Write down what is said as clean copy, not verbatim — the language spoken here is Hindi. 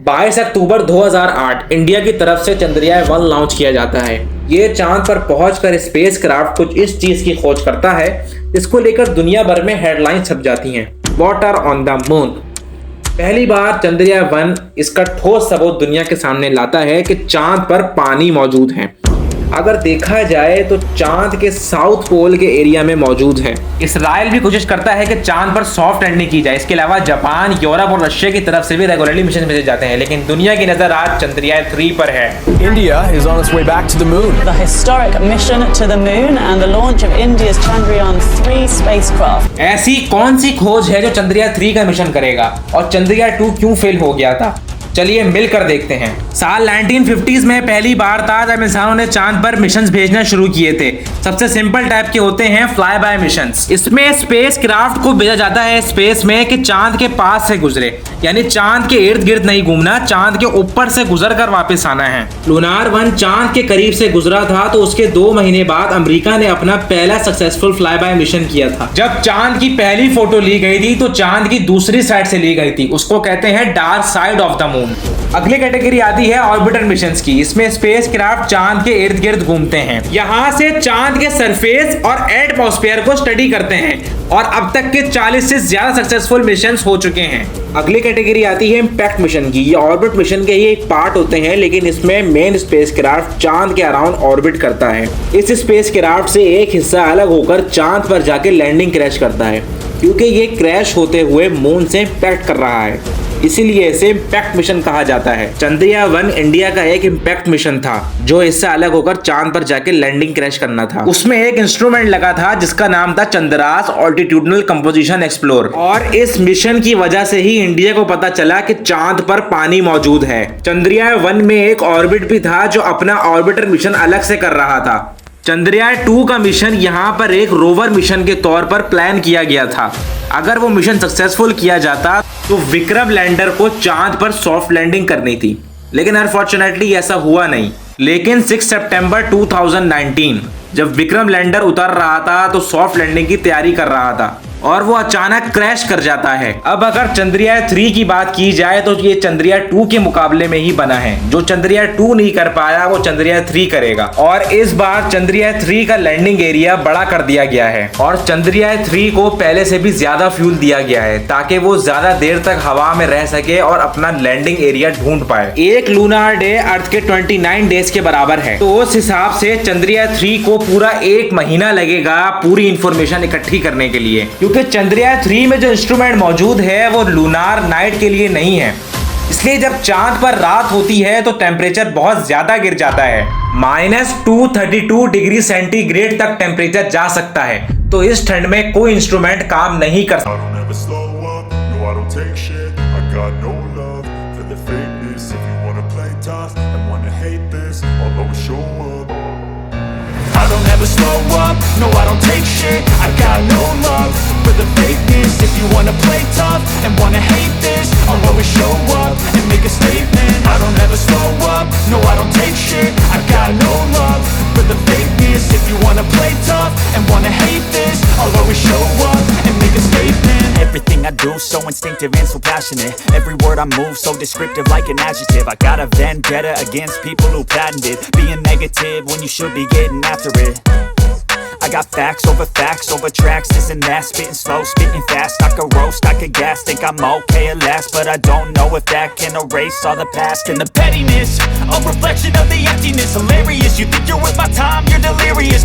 22 अक्टूबर 2008 इंडिया की तरफ से चंद्रयान-1 लॉन्च किया जाता है। ये चांद पर पहुंचकर स्पेस क्राफ्ट कुछ इस चीज की खोज करता है जिसको लेकर दुनिया भर में हेडलाइन छप जाती हैं, वाटर ऑन द मून। पहली बार चंद्रयान-1 इसका ठोस सबूत दुनिया के सामने लाता है कि चांद पर पानी मौजूद है। अगर देखा जाए तो चांद के साउथ पोल के एरिया में मौजूद है। इसराइल भी कोशिश करता है कि चांद पर सॉफ्ट लैंडिंग की जाए। इसके अलावा जापान, यूरोप और रशिया की तरफ से भी रेगुलरली मिशन भेजे जाते हैं, लेकिन दुनिया की नजर आज चंद्रयान-3 पर है। India is on its way back to the moon. The historic mission to the moon and the launch of India's Chandrayaan-3 spacecraft. ऐसी कौन सी खोज है जो चंद्रयान-3 का मिशन करेगा और चंद्रयान-2 क्यों फेल हो गया था? चलिए मिलकर देखते हैं। साल 1950s में पहली बार था जब इंसानों ने चांद पर मिशंस भेजना शुरू किए थे। सबसे सिंपल टाइप के होते हैं फ्लाई बाय मिशंस। इसमें स्पेस क्राफ्ट को भेजा जाता है स्पेस में कि चांद के पास से गुजरे, यानी चांद के इर्द गिर्द नहीं घूमना, चांद के ऊपर से गुजर कर वापस आना है। लूनार 1 चांद के करीब से गुजरा था तो उसके 2 महीने बाद अमेरिका ने अपना पहला सक्सेसफुल फ्लाई बाय मिशन किया था। जब चांद की पहली फोटो ली गई थी तो चांद की दूसरी साइड से ली गई थी, उसको कहते हैं dark side of the moon. अगली कैटेगरी आती है ऑर्बिटर मिशंस की। इसमें स्पेस क्राफ्ट चांद के इर्द गिर्द घूमते हैं, यहाँ से चांद के सरफेस और एटमॉस्फेयर को स्टडी करते हैं और अब तक के 40 से ज्यादा सक्सेसफुल मिशंस हो चुके हैं। अगली कैटेगरी आती है इम्पैक्ट मिशन की। ये ऑर्बिट मिशन के ही एक पार्ट होते हैं, लेकिन इसमें मेन स्पेस क्राफ्ट चांद के अराउंड ऑर्बिट करता है। इस स्पेस क्राफ्ट से एक हिस्सा अलग होकर चांद पर जाके लैंडिंग क्रैश करता है, क्योंकि ये क्रैश होते हुए मून से इम्पैक्ट कर रहा है, इसीलिए इसे इम्पैक्ट मिशन कहा जाता है। चंद्रयान-1 इंडिया का एक इम्पैक्ट मिशन था जो इससे अलग होकर चांद पर जाके लैंडिंग क्रैश करना था। उसमें एक इंस्ट्रूमेंट लगा था जिसका नाम था चंद्रास ऑल्टीट्यूडनल कंपोजिशन एक्सप्लोर, और इस मिशन की वजह से ही इंडिया को पता चला कि चांद पर पानी मौजूद है। चंद्रयान-1 में एक ऑर्बिट भी था जो अपना ऑर्बिटर मिशन अलग से कर रहा था। चंद्रयान-2 का मिशन यहाँ पर एक रोवर मिशन के तौर पर प्लान किया गया था। अगर वो मिशन सक्सेसफुल किया जाता तो विक्रम लैंडर को चांद पर सॉफ्ट लैंडिंग करनी थी, लेकिन अनफॉर्चुनेटली ऐसा हुआ नहीं। लेकिन 6 सितंबर 2019 जब विक्रम लैंडर उतर रहा था तो सॉफ्ट लैंडिंग की तैयारी कर रहा था और वो अचानक क्रैश कर जाता है। अब अगर चंद्रयान-3 की बात की जाए तो ये चंद्रयान-2 के मुकाबले में ही बना है। जो चंद्रयान-2 नहीं कर पाया वो चंद्रयान-3 करेगा, और इस बार चंद्रयान-3 का लैंडिंग एरिया बड़ा कर दिया गया है और चंद्रयान-3 को पहले से भी ज्यादा फ्यूल दिया गया है ताकि वो ज्यादा देर तक हवा में रह सके और अपना लैंडिंग एरिया ढूंढ पाए। एक लूनार डे अर्थ के 29 डेज के बराबर है, तो उस हिसाब से चंद्रयान-3 को पूरा 1 महीना लगेगा पूरी इंफॉर्मेशन इकट्ठी करने के लिए, क्योंकि चंद्रयान-3 में जो इंस्ट्रूमेंट मौजूद है वो लूनार नाइट के लिए नहीं है। इसलिए जब चांद पर रात होती है तो टेम्परेचर बहुत ज्यादा गिर जाता है, -232 डिग्री सेंटीग्रेड तक टेम्परेचर जा सकता है। तो इस ठंड में कोई इंस्ट्रूमेंट काम नहीं कर सकता। I don't ever slow up, no I don't take shit. I got no love for the fakeness. If you wanna play tough and wanna hate this, I'll always show up and make a statement. I don't ever slow up, no I don't take shit. I got no love for the fakeness. If you wanna play tough and wanna hate this, I'll always show up and make a statement. Everything I do so instinctive and so passionate. Every word I move so descriptive like an adjective. I got a vendetta against people who patented being negative when you should be getting after it. I got facts over tracks, this and that, spitting slow, spitting fast. I could roast, I could gas, think I'm okay at last, but I don't know if that can erase all the past. And the pettiness, a reflection of the emptiness. Hilarious, you think you're worth my time, you're delirious.